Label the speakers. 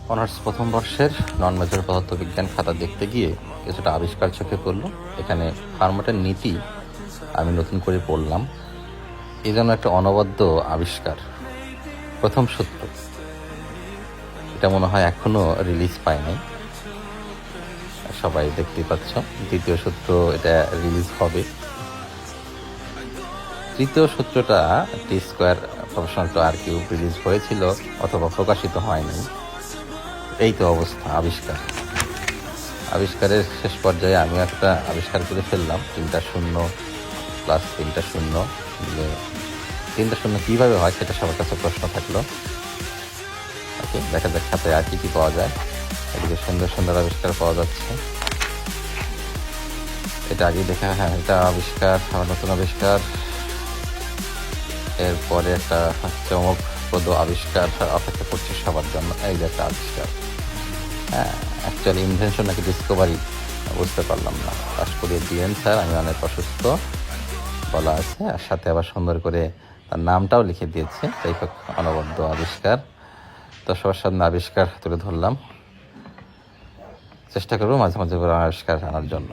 Speaker 1: Honours প্রথম বর্ষের নন major পদার্থবিজ্ঞান খাতা দেখতে গিয়ে কিছুটা আবিষ্কার চোখে পড়ল। এখানে ফার্মাটের নীতি আমি নতুন করে পড়লাম। এই জন্য একটা অনবদ্য আবিষ্কার। প্রথম সূত্র, এটা মনে হয় এখনো রিলিজ পায় নাই, সবাই দেখতেই পাচ্ছ। দ্বিতীয় সূত্র, এটা রিলিজ হবে। তৃতীয় সূত্রটা টি স্কোয়ার প্রফেশনাল টু আর কিউব রিলিজ হয়েছিল অথবা প্রকাশিত হয়নি। এই তো অবস্থা আবিষ্কারের শেষ পর্যায়ে আমি একটা আবিষ্কার করে ফেললাম। 3টা শূন্য প্লাস 3টা শূন্য দিলে 3টা শূন্য কীভাবে হয় সেটা সবার কাছে প্রশ্ন থাকলো। ওকে, দেখা যাক খাতায় আর কি পাওয়া যায়। এদিকে সুন্দর সুন্দর আবিষ্কার পাওয়া যাচ্ছে। এটা আগে দেখা, হ্যাঁ এটা আবিষ্কার, নতুন আবিষ্কার। এরপরে একটা চমকপ্রদ আবিষ্কার অপেক্ষা করছে সবার জন্য। এই যে একটা আবিষ্কার, হ্যাঁ অ্যাকচুয়ালি ইনভেনশন নাকি ডিসকভারি বুঝতে পারলাম না। পাশ করিয়ে দিয়েন স্যার, আমি অনেক অসুস্থ বলা আছে, আর সাথে আবার সুন্দর করে তার নামটাও লিখে দিয়েছে। তাই হোক, অনবদ্য আবিষ্কার। তো সবার সামনে আবিষ্কার তুলে ধরলাম। চেষ্টা করবো মাঝে মাঝে আবিষ্কার আনার জন্য।